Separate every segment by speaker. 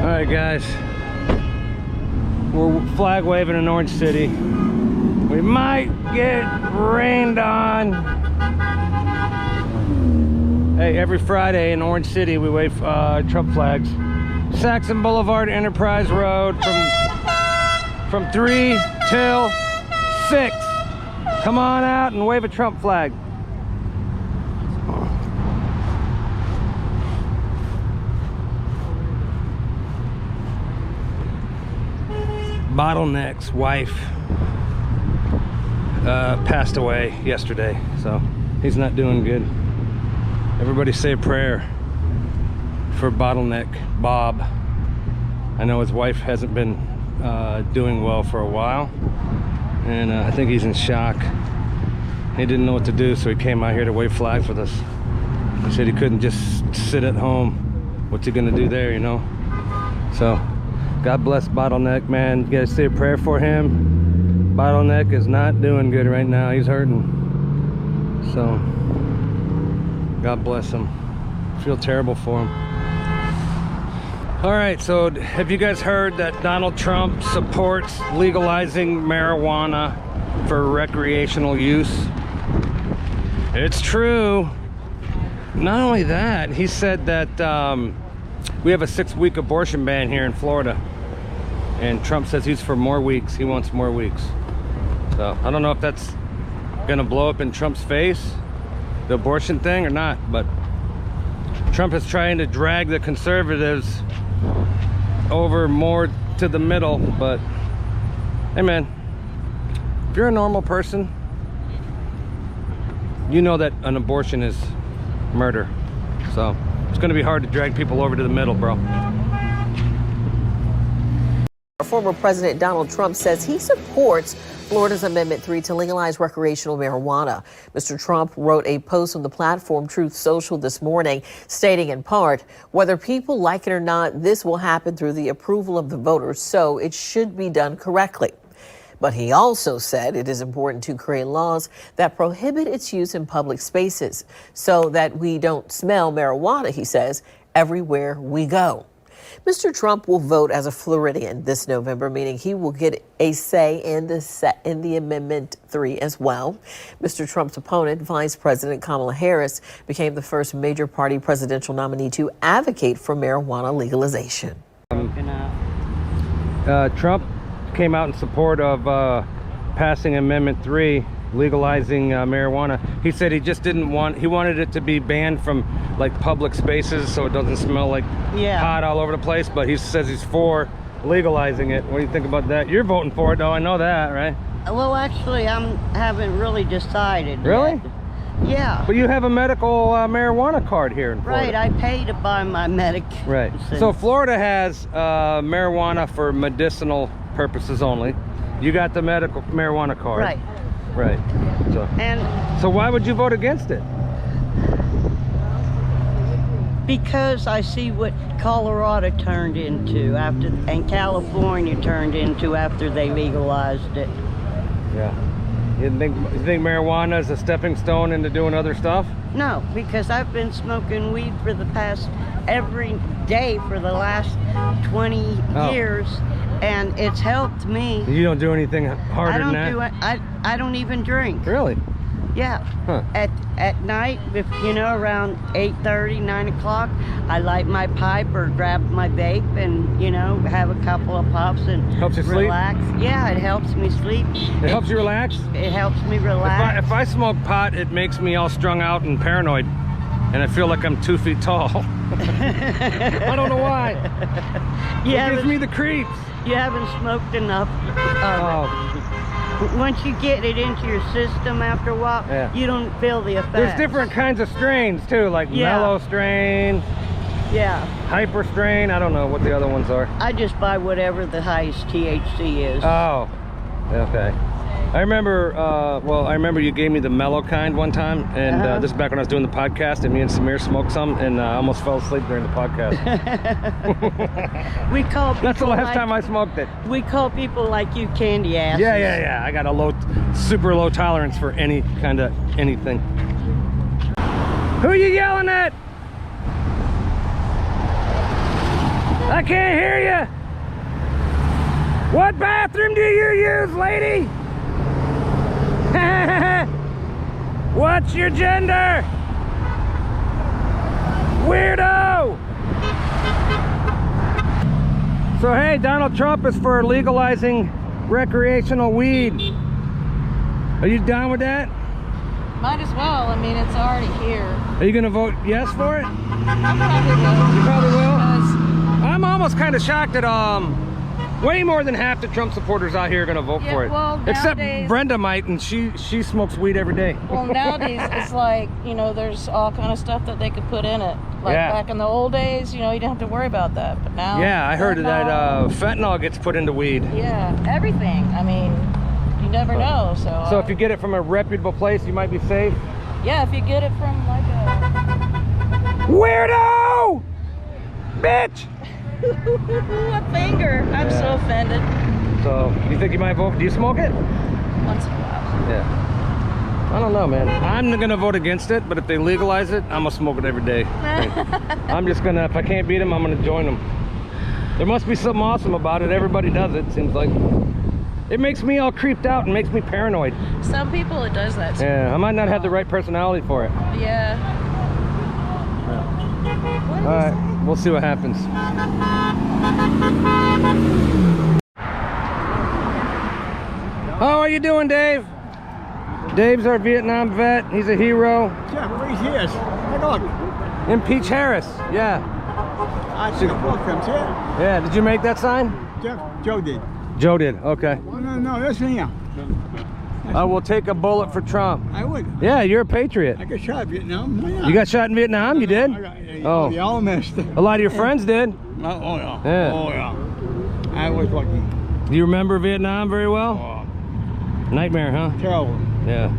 Speaker 1: All right, guys, we're flag waving in Orange City. We might get rained on. Hey, every Friday in Orange City we wave Trump flags. Saxon Boulevard, Enterprise Road, from 3 till 6. Come on out and wave a Trump flag. Bottleneck's wife passed away yesterday, so he's not doing good. Everybody say a prayer for Bottleneck Bob. I know his wife hasn't been doing well for a while, and I think he's in shock. He didn't know what to do, so he came out here to wave flags with us. He said he couldn't just sit at home. What's he gonna do there, you know? So God bless Bottleneck, man. You gotta say a prayer for him. Bottleneck is not doing good right now. He's hurting. So God bless him. I feel terrible for him. All right, so have you guys heard that Donald Trump supports legalizing marijuana for recreational use? It's true. Not only that, he said that we have a 6-week abortion ban here in Florida, and Trump says he's for more weeks. He wants more weeks. So I don't know if that's gonna blow up in Trump's face, the abortion thing, or not, but Trump is trying to drag the conservatives over more to the middle. But hey, man, if you're a normal person, you know that an abortion is murder. So it's going to be hard to drag people over to the middle, bro.
Speaker 2: Former President Donald Trump says he supports Florida's Amendment 3 to legalize recreational marijuana. Mr. Trump wrote a post on the platform Truth Social this morning, stating in part, whether people like it or not, this will happen through the approval of the voters, so it should be done correctly. But he also said it is important to create laws that prohibit its use in public spaces so that we don't smell marijuana, he says, everywhere we go. Mr. Trump will vote as a Floridian this November, meaning he will get a say in the Amendment 3 as well. Mr. Trump's opponent, Vice President Kamala Harris, became the first major party presidential nominee to advocate for marijuana legalization.
Speaker 1: Trump came out in support of passing Amendment 3, legalizing marijuana. He said he just didn't want, he wanted it to be banned from like public spaces so it doesn't smell like pot all over the place, but he says he's for legalizing it. What do you think about that? You're voting for it though, I know that, right?
Speaker 3: Well, actually, haven't really decided.
Speaker 1: Really?
Speaker 3: Yet. Yeah.
Speaker 1: But you have a medical marijuana card here in Florida.
Speaker 3: Right, I pay to buy my medication.
Speaker 1: Right. So Florida has marijuana for medicinal purposes only. You got the medical marijuana card.
Speaker 3: Right.
Speaker 1: Right. So why would you vote against it?
Speaker 3: Because I see what Colorado turned into after, and California turned into after they legalized it.
Speaker 1: Yeah. You think marijuana is a stepping stone into doing other stuff?
Speaker 3: No, because I've been smoking weed for the past every day for the last 20 years, and it's helped me.
Speaker 1: You don't do anything harder than that?
Speaker 3: I don't even drink.
Speaker 1: Really?
Speaker 3: Yeah.
Speaker 1: Huh.
Speaker 3: At night, if you know, around 8:30, 9 o'clock, I light my pipe or grab my vape and, you know, have a couple of puffs and
Speaker 1: helps you
Speaker 3: relax.
Speaker 1: Sleep?
Speaker 3: Yeah, it helps me sleep.
Speaker 1: It helps you relax?
Speaker 3: It helps me relax.
Speaker 1: If I smoke pot, it makes me all strung out and paranoid, and I feel like I'm 2 feet tall. I don't know why. It gives me the creeps.
Speaker 3: You haven't smoked enough of it. Once you get it into your system after a while, you don't feel the effects.
Speaker 1: There's different kinds of strains too, like mellow strain, hyper strain. I don't know what the other ones are.
Speaker 3: I just buy whatever the highest THC is.
Speaker 1: Oh, okay. I remember, I remember you gave me the mellow kind one time, and this is back when I was doing the podcast, and me and Samir smoked some, and I almost fell asleep during the podcast.
Speaker 3: We call people
Speaker 1: That's the last time I smoked it.
Speaker 3: We call people like you candy asses.
Speaker 1: Yeah. I got a super low tolerance for any kind of anything. Who are you yelling at? I can't hear you. What bathroom do you use, lady? What's your gender? Weirdo! So hey, Donald Trump is for legalizing recreational weed. Are you down with that?
Speaker 4: Might as well. I mean, it's already here.
Speaker 1: Are you gonna vote yes for it?
Speaker 4: I probably will.
Speaker 1: You probably will?
Speaker 4: Because,
Speaker 1: I'm almost kind of shocked that way more than half the Trump supporters out here are gonna vote
Speaker 4: Yeah,
Speaker 1: for it.
Speaker 4: well,
Speaker 1: Except
Speaker 4: nowadays-
Speaker 1: Brenda might, and she smokes weed every day.
Speaker 4: well, nowadays it's like, you know, there's all kind of stuff that they could put in it. Like
Speaker 1: Yeah.
Speaker 4: back in the old days, you know, you didn't have to worry about that. But now,
Speaker 1: Yeah, I heard that fentanyl gets put into weed.
Speaker 4: yeah, everything. I mean, you never know. So.
Speaker 1: So if you get it from a reputable place, you might be safe.
Speaker 4: Yeah, if you get it from like a.
Speaker 1: Weirdo! Bitch!
Speaker 4: A finger. I'm so offended.
Speaker 1: So you think you might vote? Do you smoke it?
Speaker 4: Once in a while.
Speaker 1: Yeah. I don't know, man. I'm gonna vote against it, but if they legalize it, I'm gonna smoke it every day. I'm just gonna, if I can't beat them, I'm gonna join them. There must be something awesome about it. Everybody does it, seems like. It makes me all creeped out and makes me paranoid.
Speaker 4: Some people it does that too.
Speaker 1: Yeah, I might not have the right personality for it.
Speaker 4: Yeah.
Speaker 1: All right, we'll see what happens. How are you doing, Dave? Dave's our Vietnam vet. He's a hero.
Speaker 5: Yeah, where he is. Take a look.
Speaker 1: Impeach Harris. Yeah.
Speaker 5: I see the book comes here.
Speaker 1: Yeah. Did you make that sign?
Speaker 5: Joe did.
Speaker 1: Joe did. Okay.
Speaker 5: No, that's me.
Speaker 1: I will take a bullet for Trump.
Speaker 5: I would.
Speaker 1: Yeah, you're a patriot.
Speaker 5: I got shot in Vietnam. Why not?
Speaker 1: You got shot in Vietnam? You did? Oh.
Speaker 5: They all missed.
Speaker 1: A lot of your friends did.
Speaker 5: Oh, yeah.
Speaker 1: Yeah.
Speaker 5: Oh, yeah. I was lucky.
Speaker 1: Do you remember Vietnam very well?
Speaker 5: Oh,
Speaker 1: Nightmare, huh?
Speaker 5: terrible.
Speaker 1: Yeah.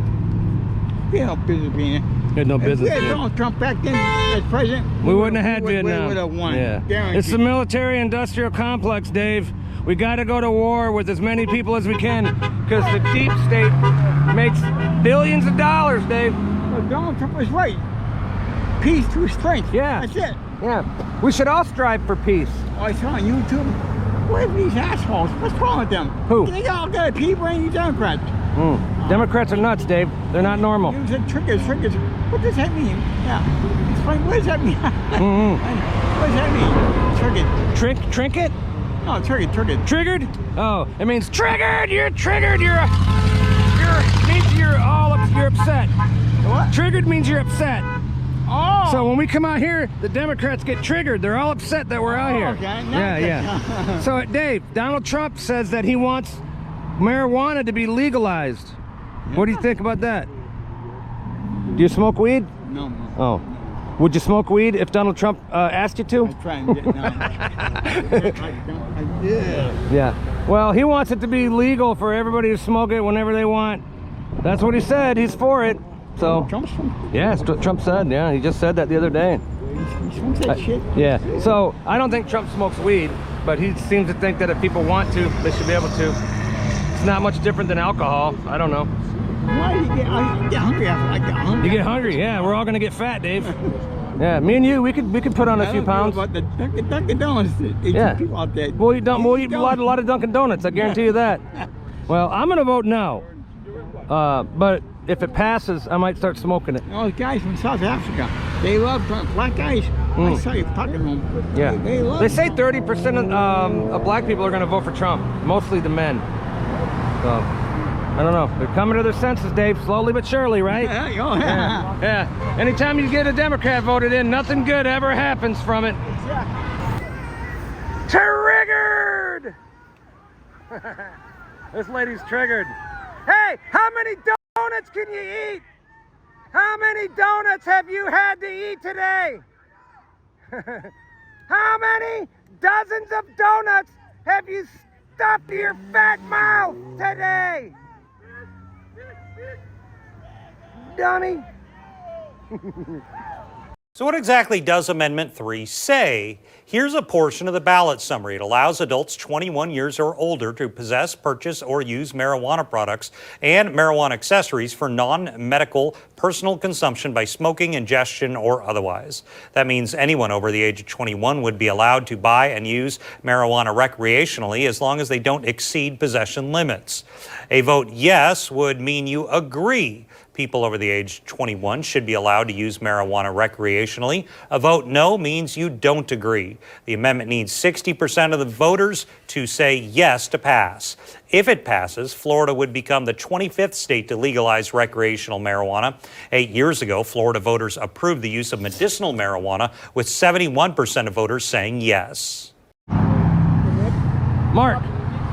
Speaker 5: We had no business being there.
Speaker 1: You had no
Speaker 5: If we
Speaker 1: business.
Speaker 5: had
Speaker 1: Yeah.
Speaker 5: Donald Trump back then as president,
Speaker 1: We wouldn't have had
Speaker 5: we
Speaker 1: Vietnam.
Speaker 5: would have won.
Speaker 1: Yeah.
Speaker 5: Guaranteed.
Speaker 1: It's the military-industrial complex, Dave. We got to go to war with as many people as we can because the deep state makes billions of dollars, Dave.
Speaker 5: Well, Donald Trump was right. Peace through strength.
Speaker 1: Yeah.
Speaker 5: That's it.
Speaker 1: Yeah. We should all strive for peace.
Speaker 5: I saw on YouTube. What are these assholes? What's wrong with them?
Speaker 1: Who?
Speaker 5: They all got a pea brain, these Democrats.
Speaker 1: Democrats are nuts, Dave. They're not normal.
Speaker 5: You said triggers. What does that mean? Yeah. Explain, what does that mean? What does that mean? Triggered.
Speaker 1: Trinket?
Speaker 5: No, triggered.
Speaker 1: Triggered? Oh, it means triggered. You're triggered. Means you're upset.
Speaker 5: What?
Speaker 1: Triggered means you're upset.
Speaker 5: Oh.
Speaker 1: So when we come out here, the Democrats get triggered. They're all upset that we're out here.
Speaker 5: Okay.
Speaker 1: Yeah. So Dave, Donald Trump says that he wants marijuana to be legalized. What do you think about that? Do you smoke weed?
Speaker 5: No.
Speaker 1: Oh. Would you smoke weed if Donald Trump asked you to?
Speaker 5: I try and get I did.
Speaker 1: Yeah. Well, he wants it to be legal for everybody to smoke it whenever they want. That's what he said. He's for it. So.
Speaker 5: Trump's from.
Speaker 1: Yeah, it's what Trump said. Yeah, he just said that the other day.
Speaker 5: He smokes that shit.
Speaker 1: Yeah. So I don't think Trump smokes weed, but he seems to think that if people want to, they should be able to. It's not much different than alcohol. I don't know.
Speaker 5: Why do you get? I get hungry after I get hungry.
Speaker 1: You get hungry? Yeah, we're all gonna get fat, Dave. Yeah, me and you, we could put on a few pounds.
Speaker 5: About the Dunkin' Donuts.
Speaker 1: Yeah.
Speaker 5: People out there.
Speaker 1: We'll eat a lot of Dunkin' Donuts. I guarantee you that. Well, I'm gonna vote no. But if it passes, I might start smoking it.
Speaker 5: All the guys from South Africa, they love black guys. I saw you talking to them.
Speaker 1: Yeah.
Speaker 5: They love
Speaker 1: They say 30% of black people are gonna vote for Trump. Mostly the men. So I don't know. They're coming to their senses, Dave, slowly but surely, right?
Speaker 5: Yeah.
Speaker 1: Yeah. Anytime you get a Democrat voted in, nothing good ever happens from it. Triggered! This lady's triggered. Hey, how many donuts can you eat? How many donuts have you had to eat today? How many dozens of donuts have you stuffed your fat mouth today? Dummy.
Speaker 6: So what exactly does Amendment 3 say? Here's a portion of the ballot summary. It allows adults 21 years or older to possess, purchase, or use marijuana products and marijuana accessories for non-medical personal consumption by smoking, ingestion, or otherwise. That means anyone over the age of 21 would be allowed to buy and use marijuana recreationally as long as they don't exceed possession limits. A vote yes would mean you agree people over the age of 21 should be allowed to use marijuana recreationally. A vote no means you don't agree. The amendment needs 60% of the voters to say yes to pass. If it passes, Florida would become the 25th state to legalize recreational marijuana. 8 years ago, Florida voters approved the use of medicinal marijuana, with 71% of voters saying yes.
Speaker 1: Mark,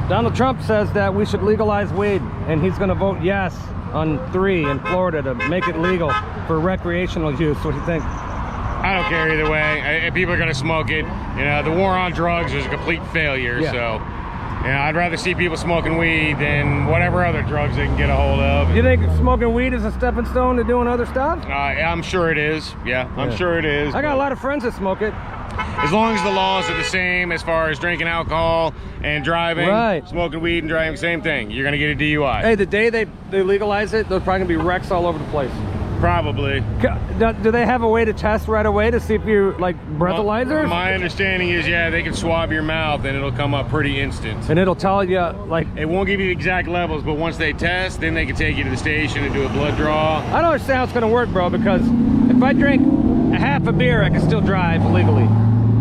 Speaker 1: Donald Trump says that we should legalize weed, and he's going to vote yes on 3 in Florida to make it legal for recreational use. What do you think?
Speaker 7: I don't care either way. People are going to smoke it. You know, the war on drugs is a complete failure.
Speaker 1: Yeah.
Speaker 7: So, you know, I'd rather see people smoking weed than whatever other drugs they can get a hold of.
Speaker 1: You think smoking weed is a stepping stone to doing other stuff?
Speaker 7: I'm sure it is. Yeah, I'm sure it is.
Speaker 1: I got a lot of friends that smoke it.
Speaker 7: As long as the laws are the same as far as drinking alcohol and driving,
Speaker 1: right.
Speaker 7: Smoking weed and driving, same thing. You're going to get a DUI.
Speaker 1: Hey, the day they legalize it, there's probably going to be wrecks all over the place.
Speaker 7: Probably.
Speaker 1: Do they have a way to test right away to see if you're like breathalyzers?
Speaker 7: My understanding is, yeah, they can swab your mouth and it'll come up pretty instant.
Speaker 1: And it'll tell you, like...
Speaker 7: It won't give you the exact levels, but once they test, then they can take you to the station and do a blood draw.
Speaker 1: I don't understand how it's going to work, bro, because if I drink a half a beer, I can still drive legally.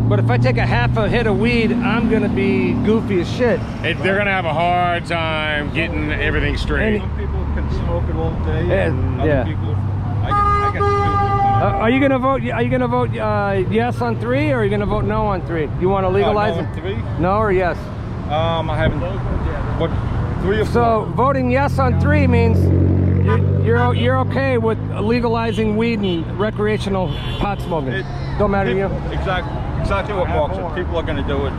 Speaker 1: But if I take a half a hit of weed, I'm going to be goofy as shit.
Speaker 7: They're going to have a hard time getting everything straight.
Speaker 5: Some people can smoke it all day, and other people... I got
Speaker 1: are you gonna vote? Are you gonna vote yes on 3, or are you gonna vote no on 3? You want to legalize
Speaker 5: no
Speaker 1: it?
Speaker 5: on 3?
Speaker 1: No or yes?
Speaker 5: I haven't. What? 3 or 4?
Speaker 1: So voting yes on 3 means you're okay with legalizing weed and recreational pot smoking. Don't matter to you.
Speaker 5: Exactly what Mark said. People are gonna do it.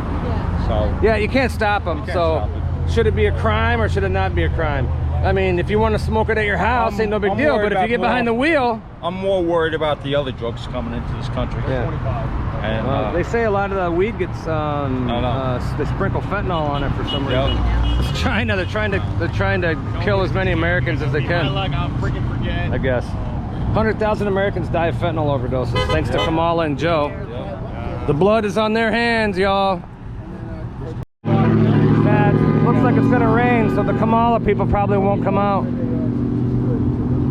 Speaker 5: So
Speaker 1: yeah, you can't stop them. So should it be a crime or should it not be a crime? I mean, if you want to smoke it at your house, ain't no big deal. But if you get behind the wheel...
Speaker 5: I'm more worried about the other drugs coming into this country.
Speaker 1: Yeah.
Speaker 5: And,
Speaker 1: they say a lot of the weed gets... they sprinkle fentanyl on it for some reason. It's China. They're trying to kill as many Americans as they can. I guess. 100,000 Americans die of fentanyl overdoses, thanks to Kamala and Joe. The blood is on their hands, y'all. Looks like it's gonna rain, so the Kamala people probably won't come out.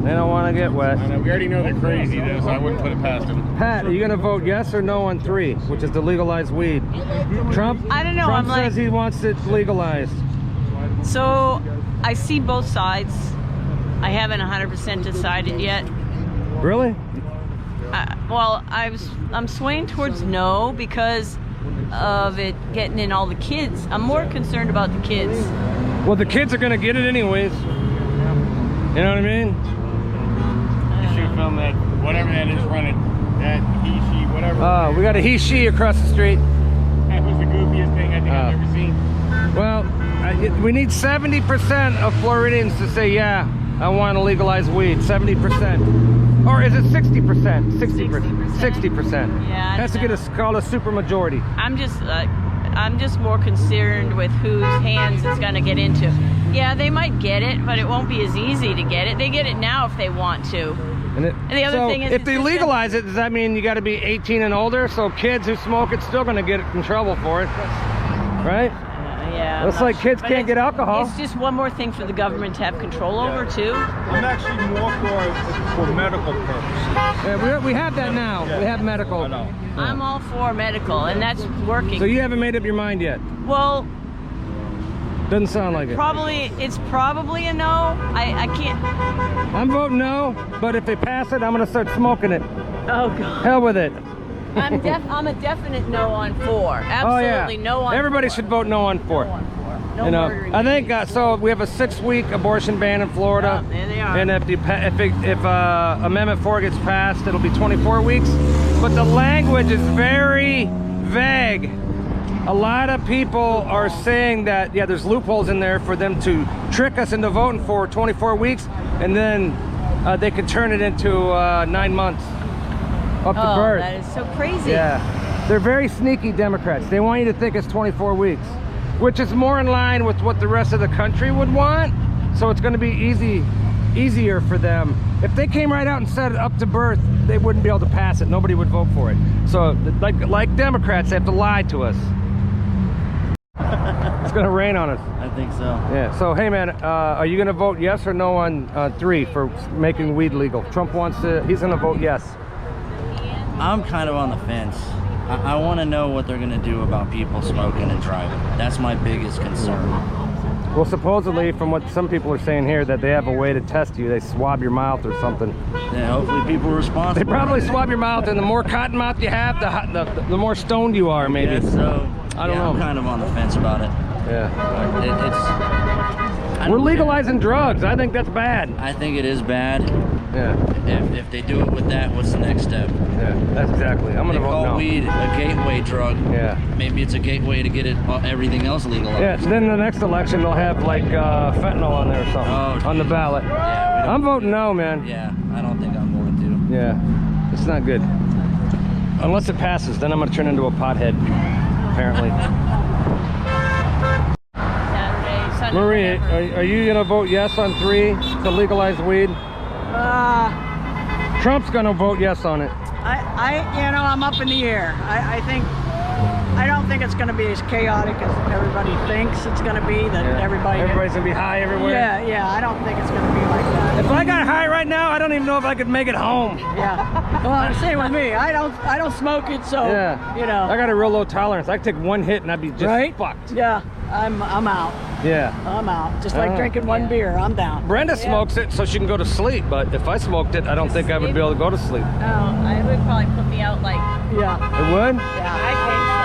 Speaker 1: They don't want to get wet.
Speaker 7: I know, we already know they're crazy though, so I wouldn't put it past them.
Speaker 1: Pat, are you gonna vote yes or no on 3, which is to legalize weed? Trump?
Speaker 8: I don't know.
Speaker 1: Trump says he wants it legalized.
Speaker 8: So I see both sides. I haven't 100% decided yet.
Speaker 1: Really?
Speaker 8: Well, I'm swaying towards no because of it getting in all the kids. I'm more concerned about the kids.
Speaker 1: Well, the kids are gonna get it anyways. You know what I mean?
Speaker 7: You should film that, whatever that is running, that he, she, whatever.
Speaker 1: We got a he, she across the street.
Speaker 7: That was the goofiest thing I think I've ever seen.
Speaker 1: Well, we need 70% of Floridians to say, yeah, I want to legalize weed. 70%. Or is it 60%? 60%. 60%.
Speaker 8: Yeah.
Speaker 1: Has to get called a super majority.
Speaker 8: I'm just more concerned with whose hands it's going to get into. Yeah, they might get it, but it won't be as easy to get it. They get it now if they want to. And the other thing is,
Speaker 1: if they legalize it, does that mean you got to be 18 and older? So kids who smoke it's still going to get in trouble for it, right?
Speaker 8: Yeah.
Speaker 1: It's like kids can't get alcohol.
Speaker 8: It's just one more thing for the government to have control over too.
Speaker 5: I'm actually more for medical purposes.
Speaker 1: Yeah, we have that now. We have medical.
Speaker 5: I know.
Speaker 8: I'm all for medical, and that's working.
Speaker 1: So you haven't made up your mind yet?
Speaker 8: Well,
Speaker 1: doesn't sound like it.
Speaker 8: It's probably a no. I can't.
Speaker 1: I'm voting no, but if they pass it, I'm gonna start smoking it.
Speaker 8: Oh God.
Speaker 1: Hell with it.
Speaker 8: I'm a definite no on 4. Absolutely no on 4.
Speaker 1: Everybody should vote no on 4.
Speaker 8: No
Speaker 1: you know,
Speaker 8: murdering.
Speaker 1: I think so. We have a 6-week abortion ban in Florida.
Speaker 8: There they are.
Speaker 1: And if Amendment 4 gets passed, it'll be 24 weeks. But the language is very vague. A lot of people are saying that there's loopholes in there for them to trick us into voting for 24 weeks, and then they could turn it into 9 months. up to
Speaker 8: Oh,
Speaker 1: birth.
Speaker 8: that is so crazy.
Speaker 1: Yeah, they're very sneaky Democrats. They want you to think it's 24 weeks, which is more in line with what the rest of the country would want. So it's going to be easier for them. If they came right out and said up to birth, they wouldn't be able to pass it. Nobody would vote for it. So like Democrats, they have to lie to us. It's going to rain on us.
Speaker 9: I think so.
Speaker 1: Yeah. So hey man, are you going to vote yes or no on 3 for making weed legal? Trump wants to. He's going to vote yes.
Speaker 9: I'm kind of on the fence. I want to know what they're going to do about people smoking and driving. That's my biggest concern.
Speaker 1: Well, supposedly, from what some people are saying here, that they have a way to test you. They swab your mouth or something.
Speaker 9: Yeah, hopefully people are responsible.
Speaker 1: They probably swab your mouth, and the more cotton mouth you have, the more stoned you are, maybe.
Speaker 9: Yeah, so
Speaker 1: I don't know.
Speaker 9: I'm kind of on the fence about it.
Speaker 1: Yeah.
Speaker 9: It's.
Speaker 1: We're legalizing drugs. I think that's bad.
Speaker 9: I think it is bad.
Speaker 1: Yeah.
Speaker 9: If they do it with that, what's the next step?
Speaker 1: Yeah, that's exactly. I'm
Speaker 9: They
Speaker 1: gonna vote
Speaker 9: call
Speaker 1: no.
Speaker 9: weed a gateway drug.
Speaker 1: Yeah.
Speaker 9: Maybe it's a gateway to get it everything else legalized.
Speaker 1: Yeah. So then the next election they'll have like fentanyl on there or something on the ballot.
Speaker 9: Yeah,
Speaker 1: I'm voting no, man.
Speaker 9: Yeah, I don't think I'm going to.
Speaker 1: Yeah, it's not good. Unless it passes, then I'm gonna turn into a pothead. Apparently.
Speaker 8: Saturday, Sunday.
Speaker 1: Marie,
Speaker 8: whatever.
Speaker 1: are you gonna vote yes on 3 to legalize weed? Trump's gonna vote yes on it.
Speaker 10: I'm up in the air. I don't think it's going to be as chaotic as everybody thinks it's going to be.
Speaker 1: Everybody's gonna be high everywhere.
Speaker 10: Yeah. I don't think it's going to be like that.
Speaker 1: If I got high right now, I don't even know if I could make it home.
Speaker 10: Yeah. Well, same with me. I don't smoke it, so
Speaker 1: Yeah. I got a real low tolerance. I could take one hit and I'd be just fucked.
Speaker 10: Yeah. I'm out.
Speaker 1: Yeah.
Speaker 10: I'm out. Just like drinking one beer. I'm down.
Speaker 1: Brenda smokes it so she can go to sleep, but if I smoked it, I don't think I would be able to go to sleep.
Speaker 8: Oh, it would probably put me out like.
Speaker 10: Yeah.
Speaker 1: It would?
Speaker 8: Yeah, I think so.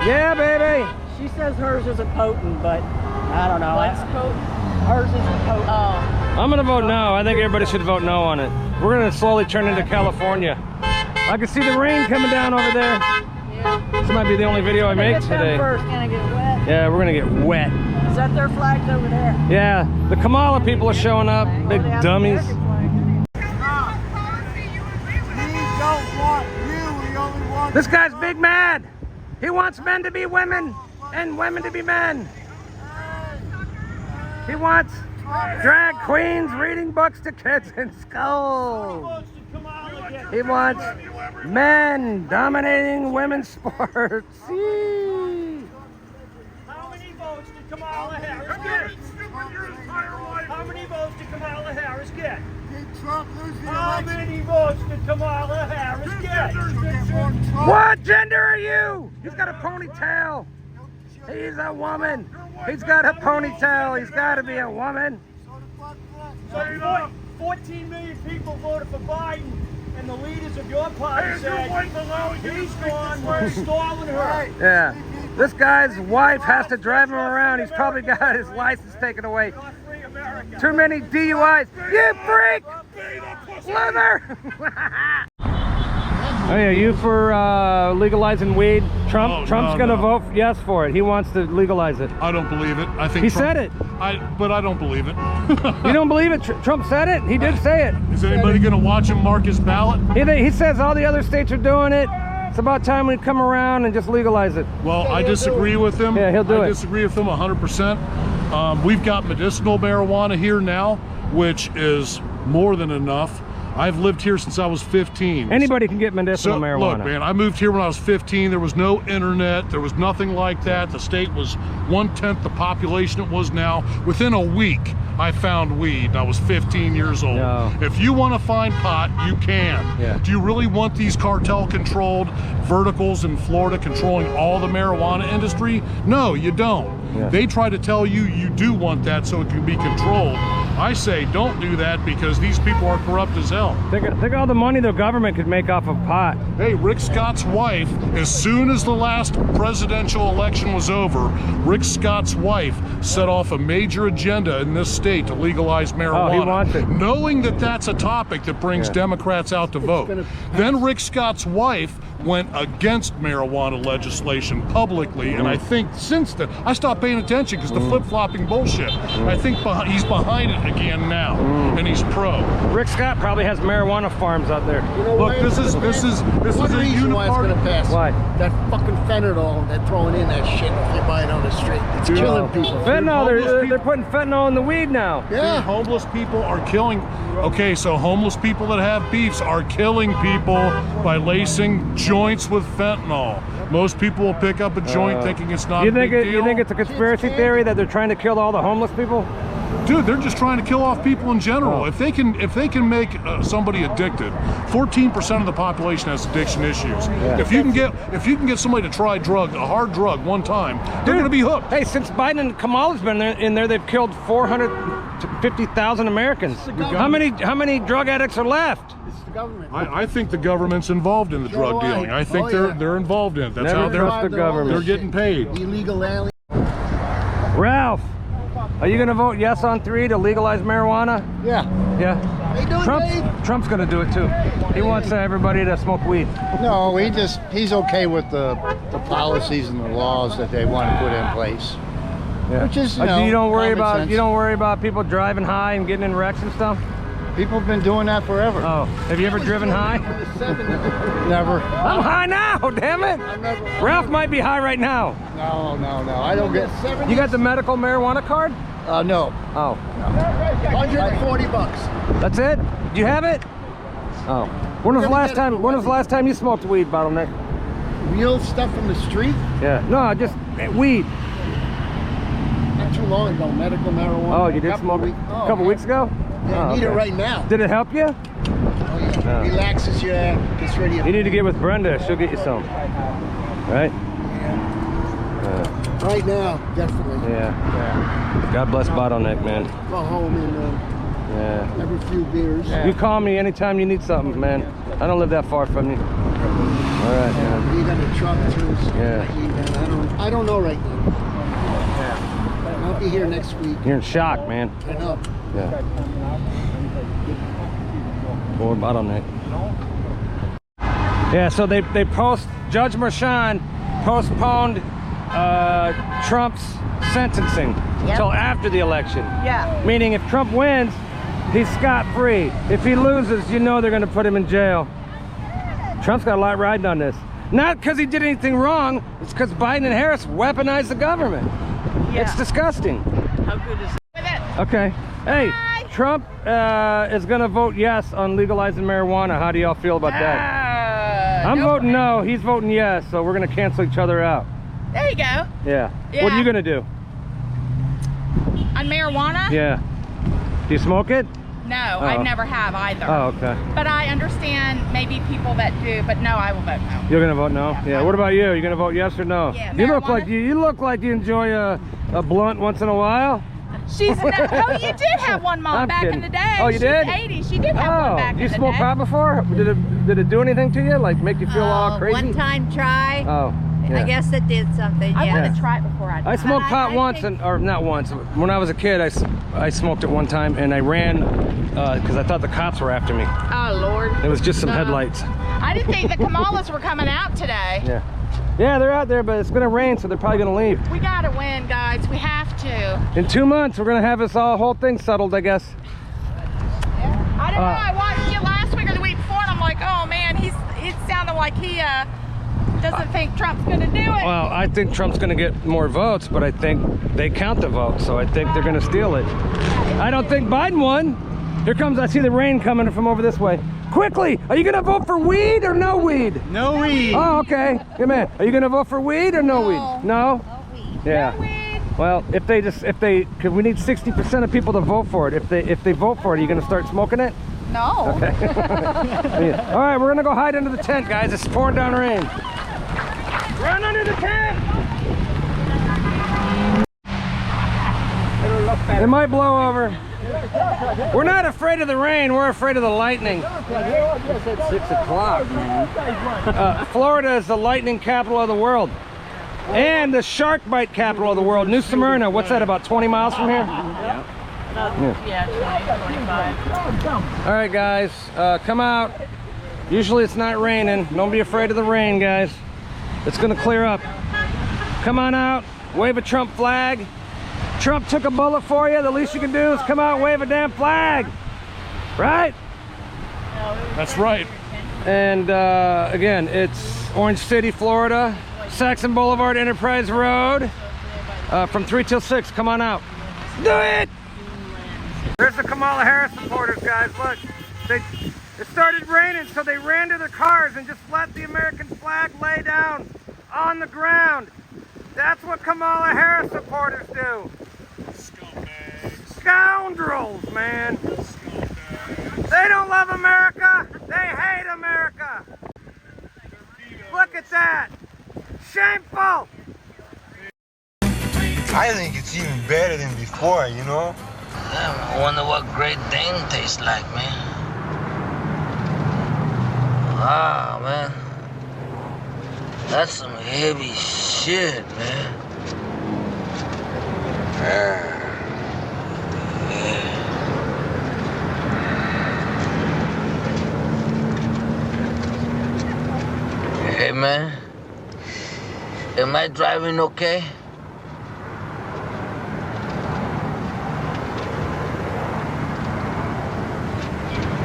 Speaker 1: Yeah, baby.
Speaker 10: She says hers isn't potent, but I don't know.
Speaker 8: What's potent?
Speaker 10: Hers isn't potent.
Speaker 8: Oh.
Speaker 1: I'm gonna vote no. I think everybody should vote no on it. We're gonna slowly turn into California. I can see the rain coming down over there.
Speaker 10: Yeah.
Speaker 1: This might be the only video I make today.
Speaker 10: First, can I get wet?
Speaker 1: Yeah, we're gonna get wet.
Speaker 10: Is that their flags over there?
Speaker 1: Yeah, the Kamala people are showing up, big dummies. This guy's big mad. He wants men to be women and women to be men. He wants drag queens reading books to kids in school. He wants men dominating women's sports.
Speaker 7: How many votes did Kamala Harris get? How many votes did Kamala Harris get? How many votes did Kamala Harris get?
Speaker 1: What gender are you? He's got a ponytail. He's a woman. He's got a ponytail. He's got to be a woman.
Speaker 7: So 14 million people voted for Biden, and the leaders of your party said, he's gone, we're installing her.
Speaker 1: Yeah. This guy's wife has to drive him around. He's probably got his license taken away. Too many DUIs. You freak! Slither! Oh yeah, you for legalizing weed? Trump's gonna vote yes for it. He wants to legalize it.
Speaker 11: I don't believe it. I think
Speaker 1: he
Speaker 11: Trump,
Speaker 1: said it.
Speaker 11: But I don't believe it.
Speaker 1: You don't believe it? Trump said it. He did say it.
Speaker 11: Is anybody going to watch him mark his ballot?
Speaker 1: He says all the other states are doing it. It's about time we come around and just legalize it.
Speaker 11: Well, I disagree with him.
Speaker 1: Yeah, he'll do it.
Speaker 11: I disagree with him 100%. We've got medicinal marijuana here now, which is more than enough. I've lived here since I was 15.
Speaker 1: Anybody can get medicinal marijuana.
Speaker 11: Look, man, I moved here when I was 15. There was no internet. There was nothing like that. The state was 1/10 the population it was now. Within a week, I found weed, and I was 15 years old.
Speaker 1: No.
Speaker 11: If you want to find pot, you can.
Speaker 1: Yeah.
Speaker 11: Do you really want these cartel-controlled verticals in Florida controlling all the marijuana industry? No, you don't.
Speaker 1: Yeah.
Speaker 11: They try to tell you you do want that so it can be controlled. I say don't do that because these people are corrupt as hell.
Speaker 1: Think of all the money the government could make off of pot.
Speaker 11: Hey, Rick Scott's wife, as soon as the last presidential election was over, Rick Scott's wife set off a major agenda in this state to legalize marijuana.
Speaker 1: Oh, he wants it.
Speaker 11: Knowing that that's a topic that brings Democrats out to vote. Then Rick Scott's wife went against marijuana legislation publicly, and I think since then, I stopped paying attention because the flip-flopping bullshit. I think he's behind it again now, and he's pro.
Speaker 1: Rick Scott probably has marijuana farms out there.
Speaker 11: Look, this is a uniparty.
Speaker 12: Pass.
Speaker 1: Why?
Speaker 12: That fucking fentanyl they're throwing in that shit if you buy it on the street. It's killing people.
Speaker 1: Fentanyl, they're putting fentanyl in the weed now.
Speaker 12: Yeah.
Speaker 11: Dude, homeless people are killing. Okay, so homeless people that have beefs are killing people by lacing joints with fentanyl. Most people will pick up a joint thinking it's not a big deal.
Speaker 1: You think it's a conspiracy theory that they're trying to kill all the homeless people?
Speaker 11: Dude, they're just trying to kill off people in general. If they can make somebody addicted, 14% of the population has addiction issues.
Speaker 1: Yeah.
Speaker 11: If you can get somebody to try a hard drug one time, they're going to be hooked.
Speaker 1: Hey, since Biden and Kamala's been in there, they've killed 450,000 Americans. How many drug addicts are left?
Speaker 12: It's the government.
Speaker 11: I think the government's involved in the drug dealing. I think they're involved in it. That's how they're getting paid.
Speaker 12: Illegal alley.
Speaker 1: Ralph, are you going to vote yes on 3 to legalize marijuana?
Speaker 12: Yeah.
Speaker 1: Yeah.
Speaker 12: How you doing,
Speaker 1: Trump's going to do it too. He wants everybody to smoke weed.
Speaker 12: No, he's okay with the policies and the laws that they want to put in place.
Speaker 1: Yeah.
Speaker 12: Which is,
Speaker 1: you don't worry
Speaker 12: common sense.
Speaker 1: about people driving high and getting in wrecks and stuff?
Speaker 12: People have been doing that forever.
Speaker 1: Oh, have you ever driven high?
Speaker 12: Never.
Speaker 1: I'm high now, damn it. Ralph might be high right now.
Speaker 12: No. I don't get.
Speaker 1: You got the medical marijuana card?
Speaker 12: No.
Speaker 1: Oh.
Speaker 12: $140.
Speaker 1: That's it? Do you have it? Oh. When was the last time you smoked weed, Bottleneck?
Speaker 12: Real stuff from the street?
Speaker 1: Yeah. No, just weed.
Speaker 12: Not too long ago, medical marijuana.
Speaker 1: Oh, you did smoke a couple weeks ago?
Speaker 12: Yeah, I need it right now.
Speaker 1: Did it help you?
Speaker 12: Oh, yeah. Relaxes you, gets ready.
Speaker 1: You need to get with Brenda. She'll get you some. Right?
Speaker 12: Right now, definitely.
Speaker 1: Yeah. God bless Bottleneck, man.
Speaker 12: Go home and every few beers.
Speaker 1: You call me anytime you need something, man. I don't live that far from you. All right, man.
Speaker 12: You got a truck too.
Speaker 1: Yeah.
Speaker 12: I don't know right now. I'll be here next week.
Speaker 1: You're in shock, man.
Speaker 12: I know.
Speaker 1: Yeah. Poor Bottleneck. Yeah, so Judge Merchan postponed Trump's sentencing until after the election.
Speaker 3: Yeah.
Speaker 1: Meaning if Trump wins, he's scot-free. If he loses, you know they're going to put him in jail. Trump's got a lot riding on this. Not because he did anything wrong, it's because Biden and Harris weaponized the government. Yeah. It's disgusting.
Speaker 8: How good is it?
Speaker 1: Okay. Hey, Trump is going to vote yes on legalizing marijuana. How do y'all feel about that? I'm voting no. He's voting yes, so we're going to cancel each other out.
Speaker 4: There you go.
Speaker 1: Yeah. What are you going to do?
Speaker 4: On marijuana?
Speaker 1: Yeah. Do you smoke it?
Speaker 4: No, I never have either.
Speaker 1: Oh, okay.
Speaker 4: But I understand maybe people that do, but no, I will vote no.
Speaker 1: You're gonna vote no? Yeah. What about you? You gonna vote yes or no?
Speaker 4: Yeah.
Speaker 1: You look like you enjoy a blunt once in a while.
Speaker 4: She's you did have one, Mom,
Speaker 1: I'm
Speaker 4: back
Speaker 1: kidding.
Speaker 4: in the day.
Speaker 1: Oh, you did?
Speaker 4: She's 80. She did have one back in the day.
Speaker 1: You smoked pot before? Did it do anything to you? Like make you feel all crazy?
Speaker 13: One time try.
Speaker 1: Oh. Yeah.
Speaker 13: I guess it did something.
Speaker 4: I
Speaker 13: yeah.
Speaker 4: want to try it before I do.
Speaker 1: I smoked pot once, or not once. When I was a kid, I smoked it one time, and I ran because I thought the cops were after me.
Speaker 4: Oh Lord!
Speaker 1: It was just some headlights.
Speaker 4: I didn't think the Kamalas were coming out today.
Speaker 1: Yeah, they're out there, but it's gonna rain, so they're probably gonna leave.
Speaker 4: We gotta win, guys. We have to.
Speaker 1: In 2 months, we're gonna have this whole thing settled, I guess.
Speaker 4: I don't know. I watched you last week or the week before, and I'm like, oh man, it sounded like he doesn't think Trump's going to do it.
Speaker 1: Well, I think Trump's going to get more votes, but I think they count the votes, so I think they're going to steal it. I don't think Biden won. Here comes, I see the rain coming from over this way. Quickly, are you going to vote for weed or no weed?
Speaker 5: No weed.
Speaker 1: Oh, okay. Good man. Are you going to vote for weed or no weed? No?
Speaker 13: No weed.
Speaker 1: Yeah.
Speaker 13: No weed.
Speaker 1: Well, because we need 60% of people to vote for it. If they vote for it, are you going to start smoking it?
Speaker 4: No.
Speaker 1: Okay. Yeah. All right, we're going to go hide under the tent, guys. It's pouring down rain. Run under the tent! It might blow over. We're not afraid of the rain, we're afraid of the lightning.
Speaker 5: It's 6 o'clock, man.
Speaker 1: Florida is the lightning capital of the world. And the shark bite capital of the world. New Smyrna, what's that, about 20 miles from here?
Speaker 8: Yeah, 20, 25.
Speaker 1: All right, guys, come out. Usually it's not raining. Don't be afraid of the rain, guys. It's gonna clear up. Come on out, wave a Trump flag. Trump took a bullet for you. The least you can do is come out and wave a damn flag. Right?
Speaker 11: That's right.
Speaker 1: And again, it's Orange City, Florida, Saxon Boulevard, Enterprise Road, from 3 till 6. Come on out. Do it! There's the Kamala Harris supporters, guys. Look, it started raining, so they ran to their cars and just let the American flag lay down on the ground. That's what Kamala Harris supporters do. Scumbags. Scoundrels, man. Scumbags. They don't love America. They hate America. Look at that. Shameful.
Speaker 14: I think it's even better than before, you know?
Speaker 15: Damn, I wonder what Great Dane tastes like, man. Ah, man. That's some heavy shit, man. Hey, man. Am I driving okay?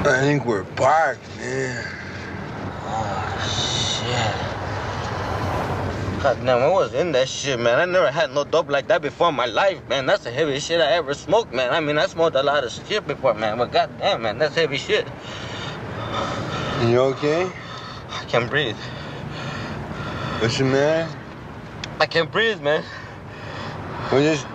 Speaker 14: I think we're parked, man.
Speaker 15: Oh, shit. God damn, I was in that shit, man. I never had no dope like that before in my life, man. That's the heaviest shit I ever smoked, man. I mean, I smoked a lot of shit before, man. But goddamn, man, that's heavy shit.
Speaker 14: You okay?
Speaker 15: I can't breathe.
Speaker 14: What's the matter?
Speaker 15: I can't breathe, man.
Speaker 14: Well, just